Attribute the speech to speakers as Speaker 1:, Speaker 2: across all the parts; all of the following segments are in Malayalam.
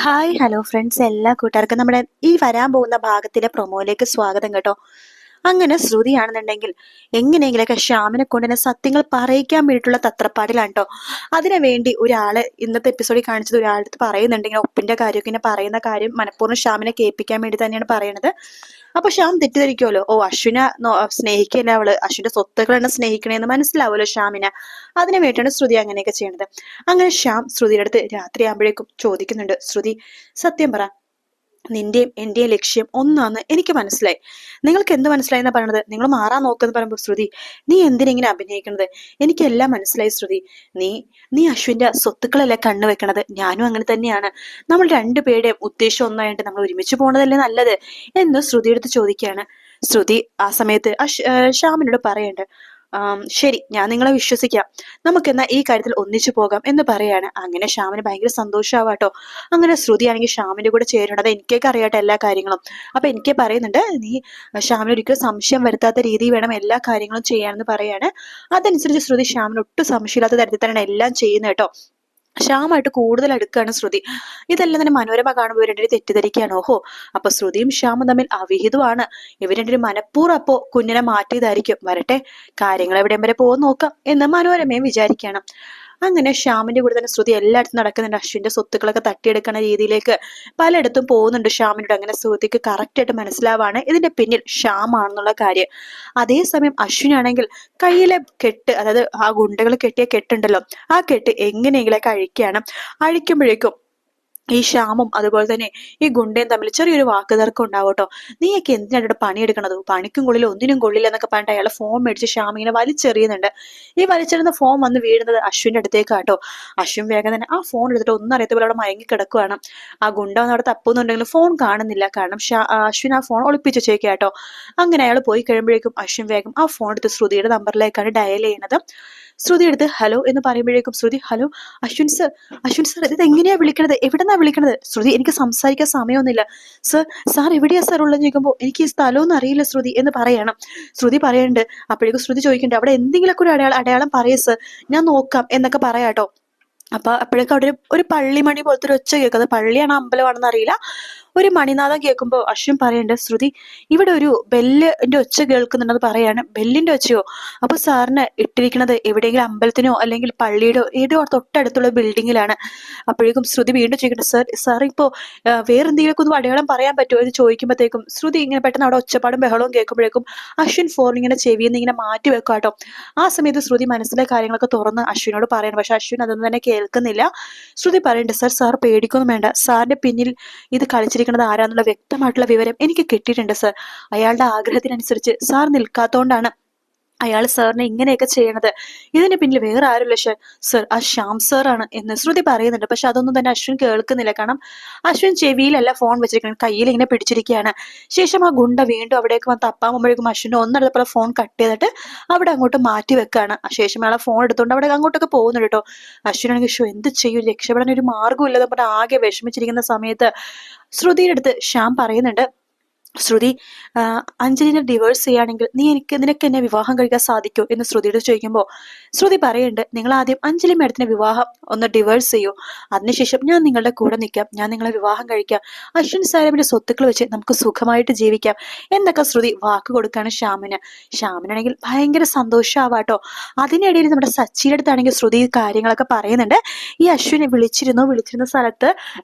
Speaker 1: ഹായ് ഹലോ ഫ്രണ്ട്സ്, എല്ലാ കൂട്ടുകാർക്കും നമ്മുടെ ഈ വരാൻ പോകുന്ന ഭാഗത്തിലെ പ്രൊമോയിലേക്ക് സ്വാഗതം കേട്ടോ. അങ്ങനെ ശ്രുതിയാണെന്നുണ്ടെങ്കിൽ എങ്ങനെയെങ്കിലൊക്കെ ശ്യാമിനെ കൊണ്ട് തന്നെ സത്യങ്ങൾ പറയിക്കാൻ വേണ്ടിയിട്ടുള്ള തത്രപ്പാടിലാണ് കേട്ടോ. അതിനു വേണ്ടി ഒരാള് ഇന്നത്തെ എപ്പിസോഡിൽ കാണിച്ചത് ഒരാളടുത്ത് പറയുന്നുണ്ടെങ്കിൽ ഒപ്പിന്റെ കാര്യമൊക്കെ ഇങ്ങനെ പറയുന്ന കാര്യം മനഃപൂർവ്വം ശ്യാമിനെ കേൾപ്പിക്കാൻ വേണ്ടി തന്നെയാണ് പറയണത്. അപ്പൊ ശ്യാം തെറ്റിദ്ധരിക്കുമല്ലോ, ഓ അശ്വിനെ സ്നേഹിക്കല്ല അവള്, അശ്വിന്റെ സ്വത്തുക്കളാണ് സ്നേഹിക്കണേന്ന് മനസ്സിലാവുമല്ലോ ശ്യാമിന്. അതിനു വേണ്ടിയാണ് ശ്രുതി അങ്ങനെയൊക്കെ ചെയ്യണത്. അങ്ങനെ ശ്യാം ശ്രുതിയുടെ അടുത്ത് രാത്രിയാകുമ്പോഴേക്കും ചോദിക്കുന്നുണ്ട്, ശ്രുതി സത്യം പറ, നിന്റെയും എന്റെയും ലക്ഷ്യം ഒന്നാന്ന് എനിക്ക് മനസ്സിലായി. നിങ്ങൾക്ക് എന്ത് മനസ്സിലായി എന്നാ പറയണത്? നിങ്ങൾ മാറാൻ നോക്കെന്ന് പറയുമ്പോ ശ്രുതി, നീ എന്തിനെങ്ങനെ അഭിനയിക്കണത്? എനിക്കെല്ലാം മനസ്സിലായി ശ്രുതി. നീ നീ അശ്വിന്റെ സ്വത്തുക്കളല്ലേ കണ്ണു വെക്കണത്, ഞാനും അങ്ങനെ തന്നെയാണ്. നമ്മൾ രണ്ടുപേരുടെയും ഉദ്ദേശം ഒന്നായിട്ട് നമ്മൾ ഒരുമിച്ച് പോണതല്ലേ നല്ലത് എന്ന് ശ്രുതിയെടുത്ത് ചോദിക്കുകയാണ്. ശ്രുതി ആ സമയത്ത് ശ്യാമിനോട് പറയണ്ട്, ശരി, ഞാൻ നിങ്ങളെ വിശ്വസിക്കാം, നമുക്കെന്നാ ഈ കാര്യത്തിൽ ഒന്നിച്ചു പോകാം എന്ന് പറയാണ്. അങ്ങനെ ശ്യാമിന് ഭയങ്കര സന്തോഷമാവാട്ടോ. അങ്ങനെ ശ്രുതിയാണെങ്കിൽ ശ്യാമിന്റെ കൂടെ ചേരുന്നത് എനിക്കൊക്കെ അറിയാട്ടെ എല്ലാ കാര്യങ്ങളും. അപ്പൊ എനിക്ക് പറയുന്നുണ്ട്, നീ ശ്യാമിന് ഒരിക്കലും സംശയം വരുത്താത്ത രീതിയിൽ വേണം എല്ലാ കാര്യങ്ങളും ചെയ്യാനെന്ന് പറയാണ്. അതനുസരിച്ച് ശ്രുതി ശ്യാമിന് ഒട്ടും സംശയമില്ലാത്ത തരത്തിൽ തന്നെയാണ് എല്ലാം ചെയ്യുന്നത് കേട്ടോ. ശ്യാമായിട്ട് കൂടുതൽ അടുക്കാണ് ശ്രുതി. ഇതെല്ലാം തന്നെ മനോരമ കാണുമ്പോൾ ഇവർ രണ്ടുപേരും തെറ്റിദ്ധരിക്കുകയാണ്. ഓഹോ, അപ്പൊ ശ്രുതിയും ശ്യാമും തമ്മിൽ അവിഹിതമാണ്, ഇവർ രണ്ടുപേരും മനഃപൂർവ്വം അപ്പോ കുഞ്ഞിനെ മാറ്റിയതായിരിക്കും. വരട്ടെ, കാര്യങ്ങൾ എവിടെയും വരെ പോകുന്ന നോക്കാം എന്ന് മനോരമയും വിചാരിക്കുകയാണ്. അങ്ങനെ ശ്യാമിന്റെ കൂടെ തന്നെ ശ്രുതി എല്ലായിടത്തും നടക്കുന്നുണ്ട്. അശ്വിന്റെ സ്വത്തുക്കളൊക്കെ തട്ടിയെടുക്കുന്ന രീതിയിലേക്ക് പലയിടത്തും പോകുന്നുണ്ട് ശ്യാമിനോട്. അങ്ങനെ ശ്രുതിക്ക് കറക്റ്റ് ആയിട്ട് മനസ്സിലാവാണ് ഇതിന്റെ പിന്നിൽ ശ്യാമാണെന്നുള്ള കാര്യം. അതേസമയം അശ്വിനാണെങ്കിൽ കയ്യിലെ കെട്ട്, അതായത് ആ ഗുണ്ടകൾ കെട്ടിയ കെട്ടുണ്ടല്ലോ, ആ കെട്ട് എങ്ങനെയെങ്കിലൊക്കെ അഴിക്കുകയാണ്. അഴിക്കുമ്പോഴേക്കും ഈ ശ്യാമും അതുപോലെ തന്നെ ഈ ഗുണ്ടയും തമ്മിൽ ചെറിയൊരു വാക്കുതർക്കം ഉണ്ടാവും കേട്ടോ. നീയൊക്കെ എന്തിനാണ് ഇവിടെ പണിയെടുക്കണത്, പണിക്കും കൊള്ളില്ല ഒന്നിനും കൊള്ളില്ല എന്നൊക്കെ പറഞ്ഞിട്ട് അയാളെ ഫോൺ മേടിച്ച് ശ്യാം ഇങ്ങനെ വലിച്ചെറിയുന്നുണ്ട്. ഈ വലിച്ചെറിയുന്ന ഫോൺ വന്ന് വീഴുന്നത് അശ്വിന്റെ അടുത്തേക്കാട്ടോ. അശ്വിൻ വേഗം തന്നെ ആ ഫോൺ എടുത്തിട്ട് ഒന്നും അറിയാത്ത പോലെ അവിടെ മയങ്ങി കിടക്കുവാണ്. ആ ഗുണ്ട വന്ന് അവിടെ തപ്പുന്നുണ്ടെങ്കിലും ഫോൺ കാണുന്നില്ല, കാരണം അശ്വിൻ ആ ഫോൺ ഒളിപ്പിച്ച് വെച്ചേക്കാട്ടോ. അങ്ങനെ അയാൾ പോയി കഴിയുമ്പോഴേക്കും അശ്വിൻ വേഗം ആ ഫോൺ എടുത്ത് ശ്രുതിയുടെ നമ്പറിലേക്കാണ് ഡയൽ ചെയ്യുന്നത്. ശ്രുതി എടുത്ത് ഹലോ എന്ന് പറയുമ്പോഴേക്കും Shruti, hello Ashwin sir, Ashwin sir, ഇത് എങ്ങനെയാ വിളിക്കണത്, എവിടെന്നാ വിളിക്കണത്? ശ്രുതി, എനിക്ക് സംസാരിക്കാൻ സമയമൊന്നുമില്ല സർ, സാർ എവിടെയാ സാർ ഉള്ളതെന്ന് ചോദിക്കുമ്പോൾ എനിക്ക് ഈ സ്ഥലമൊന്നും അറിയില്ല ശ്രുതി എന്ന് പറയണം. ശ്രുതി പറയുന്നുണ്ട്. അപ്പോഴേക്കും ശ്രുതി ചോദിക്കുന്നുണ്ട്, അവിടെ എന്തെങ്കിലുമൊക്കെ ഒരു അടയാളം പറയേ സർ, ഞാൻ നോക്കാം എന്നൊക്കെ പറയാട്ടോ. അപ്പൊ അപ്പോഴേക്കും അവിടെ ഒരു പള്ളിമണി പോലത്തെ ഒരു ഒച്ച കേൾക്കുന്നത്, പള്ളിയാണോ അമ്പലമാണെന്ന് അറിയില്ല, ഒരു മണിനാഥം കേൾക്കുമ്പോൾ അശ്വിൻ പറയണ്ട്, ശ്രുതി ഇവിടെ ഒരു ബെല്ലിന്റെ ഒച്ച കേൾക്കുന്നുണ്ടെന്ന് പറയാണ്. ബെല്ലിന്റെ ഒച്ചയോ? അപ്പൊ സാറിന് ഇട്ടിരിക്കുന്നത് എവിടെയെങ്കിലും അമ്പലത്തിനോ അല്ലെങ്കിൽ പള്ളിയുടെയോ ഏതോ തൊട്ടടുത്തുള്ള ബിൽഡിങ്ങിലാണ്. അപ്പോഴേക്കും ശ്രുതി വീണ്ടും ചോദിക്കട്ടെ, സാർ ഇപ്പോ വേറെന്തെങ്കിലുമൊക്കെ ഒന്ന് അടയാളം പറയാൻ പറ്റുമോ എന്ന് ചോദിക്കുമ്പോഴത്തേക്കും ശ്രുതി ഇങ്ങനെ പെട്ടെന്ന് അവിടെ ഒച്ചപ്പാടും ബഹളവും കേൾക്കുമ്പോഴേക്കും അശ്വിൻ ഫോൺ ഇങ്ങനെ ചെവിയിൽ നിന്ന് ഇങ്ങനെ മാറ്റി വെക്കാട്ടോ. ആ സമയത്ത് ശ്രുതി മനസ്സിലെ കാര്യങ്ങളൊക്കെ തുറന്ന് അശ്വിനോട് പറയണം. പക്ഷെ അശ്വിൻ അതൊന്നും തന്നെ കേൾക്കുന്നില്ല. ശ്രുതി പറയണ്ട്, സാർ പേടിക്കൊന്നും വേണ്ട, സാറിന്റെ പിന്നിൽ ഇത് കളിച്ചിരിക്കുന്നത് ആരാന്നുള്ള വ്യക്തമായിട്ടുള്ള വിവരം എനിക്ക് കിട്ടിയിട്ടുണ്ട് സർ. അയാളുടെ ആഗ്രഹത്തിനനുസരിച്ച് സാർ നിൽക്കാത്തോണ്ടാണ് അയാൾ സാറിനെ ഇങ്ങനെയൊക്കെ ചെയ്യണത്. ഇതിന് പിന്നിൽ വേറെ ആരുമില്ല സർ, ആ ശ്യാം സാർ ആണ് എന്ന് ശ്രുതി പറയുന്നുണ്ട്. പക്ഷെ അതൊന്നും തന്നെ അശ്വിൻ കേൾക്കുന്നില്ല, കാരണം അശ്വിൻ ചെവിയിലല്ല ഫോൺ വെച്ചിരിക്കുന്നത്, കയ്യിൽ ഇങ്ങനെ പിടിച്ചിരിക്കുകയാണ്. ശേഷം ആ ഗുണ്ട വീണ്ടും അവിടേക്ക് വന്ന് തപ്പാകുമ്പോഴേക്കും അശ്വിന്റെ ഒന്നെടുത്തപ്പോൾ ഫോൺ കട്ട് ചെയ്തിട്ട് അവിടെ അങ്ങോട്ട് മാറ്റി വെക്കാണ്. ശേഷം അയാളെ ഫോൺ എടുത്തുകൊണ്ട് അവിടെ അങ്ങോട്ടൊക്കെ പോകുന്നുണ്ട് കേട്ടോ. അശ്വിനാണെങ്കിൽ എന്ത് ചെയ്യും, രക്ഷപ്പെടാൻ ഒരു മാർഗ്ഗം ഇല്ലെന്ന് പറഞ്ഞ് ആകെ വിഷമിച്ചിരിക്കുന്ന സമയത്ത് ശ്രുതിയുടെ അടുത്ത് ശ്യാം പറയുന്നുണ്ട്, ശ്രുതി, അഞ്ജലിനെ ഡിവോഴ്സ് ചെയ്യുകയാണെങ്കിൽ നിനക്ക് എന്നെ വിവാഹം കഴിക്കാൻ സാധിക്കോ എന്ന് ശ്രുതിയോട് ചോദിക്കുമ്പോൾ ശ്രുതി പറയുന്നുണ്ട്, നിങ്ങൾ ആദ്യം അഞ്ജലി മേഡത്തിന്റെ വിവാഹം ഒന്ന് ഡിവോഴ്സ് ചെയ്യൂ, അതിനുശേഷം ഞാൻ നിങ്ങളുടെ കൂടെ നിൽക്കാം, ഞാൻ നിങ്ങളെ വിവാഹം കഴിക്കാം, അശ്വിൻ സാരമിന്റെ സ്വത്തുക്കൾ വെച്ച് നമുക്ക് സുഖമായിട്ട് ജീവിക്കാം എന്നൊക്കെ ശ്രുതി വാക്ക് കൊടുക്കാണ് ശ്യാമിന്. ശ്യാമിനാണെങ്കിൽ ഭയങ്കര സന്തോഷമാവാട്ടോ. അതിനിടയിൽ നമ്മുടെ സച്ചിയുടെ അടുത്താണെങ്കിൽ ശ്രുതി കാര്യങ്ങളൊക്കെ പറയുന്നുണ്ട്. ഈ അശ്വിനെ വിളിച്ചിരുന്ന സ്ഥലത്ത്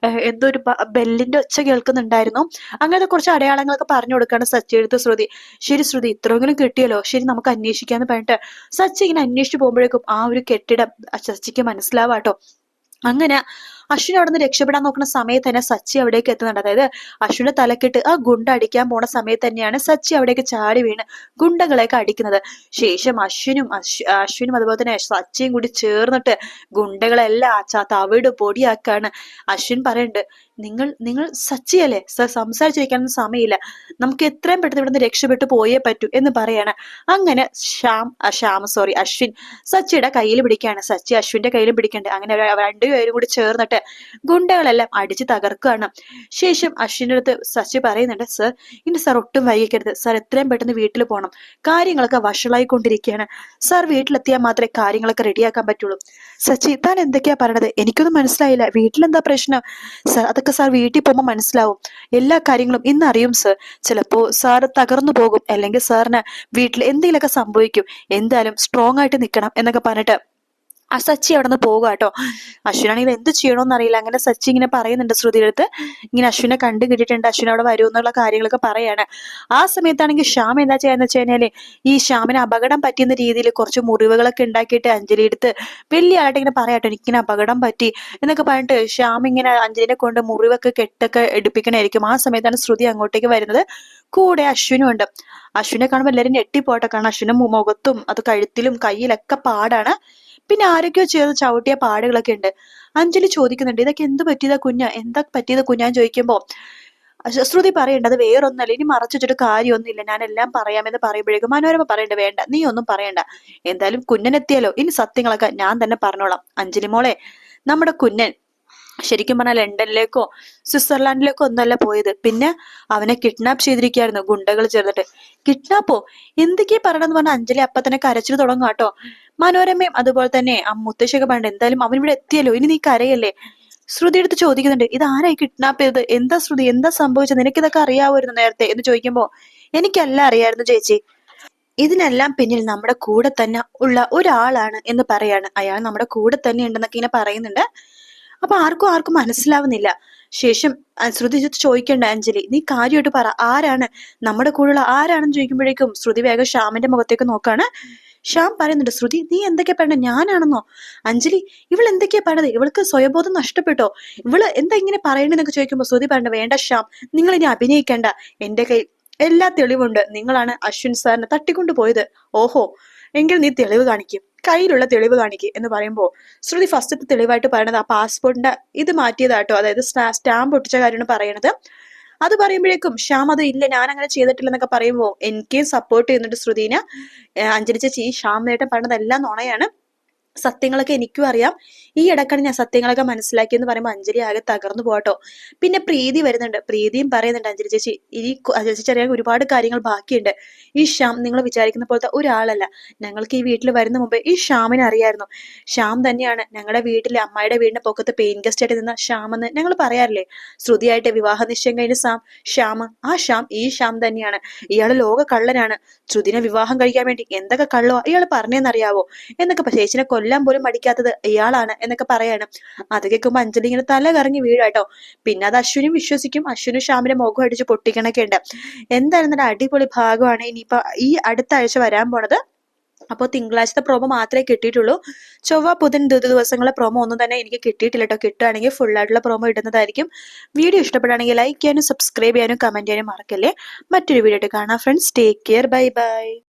Speaker 1: എന്തോ ഒരു ബെല്ലിന്റെ ഒച്ച കേൾക്കുന്നുണ്ടായിരുന്നു, അങ്ങനത്തെ കുറച്ച് അടയാളങ്ങൾ പറഞ്ഞു കൊടുക്കാണ് സച്ചി എടുത്ത് ശ്രുതി. ശരി ശ്രുതി, ഇത്രയെങ്കിലും കിട്ടിയല്ലോ, ശരി നമുക്ക് അന്വേഷിക്കാന്ന് പറഞ്ഞിട്ട് സച്ചി ഇങ്ങനെ അന്വേഷിച്ചു പോകുമ്പോഴേക്കും ആ ഒരു കെട്ടിടം സച്ചിക്ക് മനസ്സിലാവാട്ടോ. അങ്ങനെ അശ്വിൻ അവിടെ നിന്ന് രക്ഷപ്പെടാൻ നോക്കുന്ന സമയത്ത് തന്നെ സച്ചി അവിടേക്ക് എത്തുന്നുണ്ട്. അതായത് അശ്വിന്റെ തലക്കെട്ട് ആ ഗുണ്ട അടിക്കാൻ പോണ സമയത്ത് തന്നെയാണ് സച്ചി അവിടേക്ക് ചാടി വീണ് ഗുണ്ടകളെയൊക്കെ അടിക്കുന്നത്. ശേഷം അശ്വിനും അതുപോലെ തന്നെ സച്ചിയും കൂടി ചേർന്നിട്ട് ഗുണ്ടകളെല്ലാം തവിട് പൊടിയാക്കാണ്. അശ്വിൻ പറയുന്നുണ്ട്, നിങ്ങൾ സച്ചിയല്ലേ സർ, സംസാരിച്ചിരിക്കാനൊന്നും സമയമില്ല, നമുക്ക് എത്രയും പെട്ടെന്ന് ഇവിടെ നിന്ന് രക്ഷപ്പെട്ടു പോയേ പറ്റൂ എന്ന് പറയാണ്. അങ്ങനെ അശ്വിൻ സച്ചിയുടെ കയ്യിൽ പിടിക്കുകയാണ്. സച്ചി അശ്വിന്റെ കയ്യിലും പിടിക്കണ്ട്. അങ്ങനെ രണ്ടുപേരും കൂടി ചേർന്നിട്ട് ഗുണ്ടകളെല്ലാം അടിച്ചു തകർക്കുകയാണ്. ശേഷം അശ്വിന്റെ അടുത്ത് ശശി പറയുന്നുണ്ട്, സർ ഇനി സാർ ഒട്ടും വൈകിക്കരുത്, സാർ എത്രയും പെട്ടെന്ന് വീട്ടിൽ പോകണം, കാര്യങ്ങളൊക്കെ വഷളായിക്കൊണ്ടിരിക്കുകയാണ്, സാർ വീട്ടിലെത്തിയാൽ മാത്രമേ കാര്യങ്ങളൊക്കെ റെഡിയാക്കാൻ പറ്റുള്ളൂ. സച്ചി താൻ എന്തൊക്കെയാ പറയണത്, എനിക്കൊന്നും മനസ്സിലായില്ല, വീട്ടിലെന്താ പ്രശ്നം? സാർ അതൊക്കെ സാർ വീട്ടിൽ പോകുമ്പോൾ മനസ്സിലാവും, എല്ലാ കാര്യങ്ങളും ഇന്ന് അറിയും സർ, ചിലപ്പോ സാർ തകർന്നു പോകും, അല്ലെങ്കിൽ സാറിന് വീട്ടിൽ എന്തെങ്കിലുമൊക്കെ സംഭവിക്കും, എന്തായാലും സ്ട്രോങ് ആയിട്ട് നിൽക്കണം എന്നൊക്കെ പറഞ്ഞിട്ട് ആ സച്ചി അവിടെ നിന്ന് പോകുക കേട്ടോ. അശ്വിനാണെങ്കിൽ എന്ത് ചെയ്യണോന്ന് അറിയില്ല. അങ്ങനെ സച്ചി ഇങ്ങനെ പറയുന്നുണ്ട് ശ്രുതിയുടെ അടുത്ത്, ഇങ്ങനെ അശ്വിനെ കണ്ടു കിട്ടിയിട്ടുണ്ട്, അശ്വിൻ അവിടെ വരും എന്നുള്ള കാര്യങ്ങളൊക്കെ പറയാണ്. ആ സമയത്താണെങ്കിൽ ശ്യാം എന്താ ചെയ്യാന്ന് വെച്ച് കഴിഞ്ഞാല് ഈ ശ്യാമിന് അപകടം പറ്റിയെന്ന രീതിയിൽ കുറച്ച് മുറിവുകളൊക്കെ ഉണ്ടാക്കിയിട്ട് അഞ്ജലി എടുത്ത് വലിയ ആയിട്ട് ഇങ്ങനെ പറയാട്ടോ, എനിക്കിങ്ങനെ അപകടം പറ്റി എന്നൊക്കെ പറഞ്ഞിട്ട് ശ്യാം ഇങ്ങനെ അഞ്ജലിനെ കൊണ്ട് മുറിവൊക്കെ കെട്ടൊക്കെ എടുപ്പിക്കണായിരിക്കും. ആ സമയത്താണ് ശ്രുതി അങ്ങോട്ടേക്ക് വരുന്നത്. കൂടെ അശ്വിനും ഉണ്ട്. അശ്വിനെ കാണുമ്പോൾ എല്ലാവരും ഞെട്ടിപ്പോട്ടെ, കാരണം അശ്വിന്റെ മുഖത്തും അത് കഴുത്തിലും കയ്യിലൊക്കെ പാടാണ്. പിന്നെ ആരൊക്കെയോ ചേർന്ന് ചവിട്ടിയ പാടുകളൊക്കെ ഉണ്ട്. അഞ്ജലി ചോദിക്കുന്നുണ്ട്, ഇതൊക്കെ എന്ത് പറ്റിയതാ കുഞ്ഞ, എന്താ പറ്റിയത് കുഞ്ഞാന്ന് ചോദിക്കുമ്പോ ശ്രുതി പറയണ്ട, അത് വേറൊന്നല്ല, ഇനി മറച്ചു വെച്ചിട്ട് കാര്യമൊന്നുമില്ല, ഞാൻ എല്ലാം പറയാമെന്ന് പറയുമ്പോഴേക്കും മനോരമ പറയണ്ട, വേണ്ട നീ ഒന്നും പറയണ്ട, എന്തായാലും കുഞ്ഞനെത്തിയാലോ, ഇനി സത്യങ്ങളൊക്കെ ഞാൻ തന്നെ പറഞ്ഞോളാം. അഞ്ജലി മോളെ, നമ്മുടെ കുഞ്ഞൻ ശരിക്കും പറഞ്ഞാൽ ലണ്ടനിലേക്കോ സ്വിറ്റ്സർലാൻഡിലേക്കോ ഒന്നല്ല പോയത്, പിന്നെ അവനെ കിഡ്നാപ്പ് ചെയ്തിരിക്കുകയായിരുന്നു ഗുണ്ടകൾ ചേർന്നിട്ട്. കിഡ്നാപ്പോ, എന്തൊക്കെയാ പറയണെന്ന് പറഞ്ഞ അഞ്ജലി അപ്പൊ തന്നെ കരച്ചിൽ തുടങ്ങും കേട്ടോ. മനോരമയും അതുപോലെ തന്നെ ആ മുത്തശ്ശിയൊക്കെ പറഞ്ഞിട്ട്, എന്തായാലും അവൻ ഇവിടെ എത്തിയല്ലോ, ഇനി നീ കരയല്ലേ. ശ്രുതി എടുത്ത് ചോദിക്കുന്നുണ്ട്, ഇത് ആരായി കിഡ്നാപ്പ് ചെയ്തത്, എന്താ ശ്രുതി, എന്താ സംഭവിച്ചത്, നിനക്കിതൊക്കെ അറിയാമായിരുന്നു നേരത്തെ എന്ന് ചോദിക്കുമ്പോ, എനിക്കെല്ലാം അറിയായിരുന്നു ചേച്ചി, ഇതിനെല്ലാം പിന്നിൽ നമ്മുടെ കൂടെ തന്നെ ഉള്ള ഒരാളാണ് എന്ന് പറയാണ്. അയാൾ നമ്മുടെ കൂടെ തന്നെ ഉണ്ടെന്നൊക്കെ ഇങ്ങനെ പറയുന്നുണ്ട്. അപ്പൊ ആർക്കും മനസ്സിലാവുന്നില്ല. ശേഷം ശ്രുതി ചോദിക്കണ്ട, അഞ്ജലി നീ കാര്യമായിട്ട് പറ, ആരാണ് നമ്മുടെ കൂടെയുള്ള ആരാണെന്ന് ചോദിക്കുമ്പോഴേക്കും ശ്രുതി വേഗം ശ്യാമിന്റെ മുഖത്തേക്ക് നോക്കാണ്. ശ്യാം പറയുന്നുണ്ട്, ശ്രുതി നീ എന്തൊക്കെയാ പറയണത്, ഞാനാണെന്നോ? അഞ്ജലി ഇവൾ എന്തൊക്കെയാ പറയണത്, ഇവൾക്ക് സ്വയബോധം നഷ്ടപ്പെട്ടോ, ഇവള് എന്താ ഇങ്ങനെ പറയണെന്നൊക്കെ ചോദിക്കുമ്പോ ശ്രുതി പറയണ്ട, വേണ്ട ശ്യാം, നിങ്ങൾ ഇനി അഭിനയിക്കേണ്ട, എന്റെ കയ്യിൽ എല്ലാ തെളിവുണ്ട്, നിങ്ങളാണ് അശ്വിൻ സാറിനെ തട്ടിക്കൊണ്ടു പോയത്. ഓഹോ, എങ്കിൽ നീ തെളിവ് കാണിക്കും, കയ്യിലുള്ള തെളിവ് കാണിക്കും എന്ന് പറയുമ്പോ ശ്രുതി ഫസ്റ്റത്തെ തെളിവായിട്ട് പറയണത് ആ പാസ്പോർട്ടിന്റെ ഇത് മാറ്റിയതാട്ടോ, അതായത് സ്റ്റാമ്പ് ഒട്ടിച്ച കാര്യമാണ് പറയണത്. അത് പറയുമ്പോഴേക്കും ശ്യാം അത് ഇല്ല, ഞാൻ അങ്ങനെ ചെയ്തിട്ടില്ലെന്നൊക്കെ പറയുമ്പോ എനിക്കും സപ്പോർട്ട് ചെയ്യുന്നുണ്ട് ശ്രുതിനെ. അഞ്ജലി ചേച്ചി, ഈ ശ്യാം നേട്ടം പറഞ്ഞതെല്ലാം നുണയാണ്, സത്യങ്ങളൊക്കെ എനിക്കും അറിയാം, ഈ ഇടക്കാണ് ഞാൻ സത്യങ്ങളൊക്കെ മനസ്സിലാക്കിയെന്ന് പറയുമ്പോൾ അഞ്ജലി ആകെ തകർന്നു പോട്ടോ. പിന്നെ പ്രീതി വരുന്നുണ്ട്. പ്രീതിയും പറയുന്നുണ്ട്, അഞ്ജലി ചേച്ചി അഞ്ജലി ചേച്ചി അറിയാൻ ഒരുപാട് കാര്യങ്ങൾ ബാക്കിയുണ്ട്, ഈ ശ്യാം നിങ്ങൾ വിചാരിക്കുന്ന പോലത്തെ ഒരാളല്ല, ഞങ്ങൾക്ക് ഈ വീട്ടിൽ വരുന്ന മുമ്പേ ഈ ശ്യാമിനെ അറിയായിരുന്നു, ശ്യാം തന്നെയാണ് ഞങ്ങളുടെ വീട്ടിലെ അമ്മായിയുടെ വീടിന്റെ പൊക്കത്ത് പെയിൻ ഗസ്റ്റ് ആയിട്ട് നിന്ന ശ്യാം എന്ന് ഞങ്ങൾ പറയാറില്ലേ, ശ്രുതിയായിട്ട് വിവാഹ നിശ്ചയം കഴിഞ്ഞ ശ്യാം, ആ ശ്യാം ഈ ശ്യാം തന്നെയാണ്, ഇയാള് ലോക കള്ളനാണ്, ശ്രുതിനെ വിവാഹം കഴിക്കാൻ വേണ്ടി എന്തൊക്കെ കള്ളോ ഇയാൾ പറഞ്ഞെന്നറിയാവോ എന്നൊക്കെ, ചേച്ചിനെ കൊല്ലാൻ പോലും മടിക്കാത്തത് ഇയാളാണ് എന്നൊക്കെ പറയാണ്. അത് കേൾക്കുമ്പോ അഞ്ജലി ഇങ്ങനെ തല കറങ്ങി വീഴാട്ടോ. പിന്നെ അത് അശ്വിനും വിശ്വസിക്കും, അശ്വിനും ശ്യാമിന്റെ മുഖം അടിച്ച് പൊട്ടിക്കണൊക്കെ ഉണ്ട്. എന്തായാലും നല്ല അടിപൊളി ഭാഗമാണ് ഇനിയിപ്പോ ഈ അടുത്ത ആഴ്ച വരാൻ പോണത്. അപ്പോൾ തിങ്കളാഴ്ചത്തെ പ്രോമോ മാത്രമേ കിട്ടിയിട്ടുള്ളൂ, ചൊവ്വ ബുധൻ ദിവസങ്ങളെ പ്രോമോ ഒന്നും തന്നെ എനിക്ക് കിട്ടിയിട്ടില്ല കേട്ടോ. കിട്ടുകയാണെങ്കിൽ ഫുൾ ആയിട്ടുള്ള പ്രോമോ ഇടുന്നതായിരിക്കും. വീഡിയോ ഇഷ്ടപ്പെടുകയാണെങ്കിൽ ലൈക്ക് ചെയ്യാനും സബ്സ്ക്രൈബ് ചെയ്യാനും കമന്റ് ചെയ്യാനും മറക്കല്ലേ. മറ്റൊരു വീഡിയോ ആയിട്ട് കാണാം friends, take care, bye bye.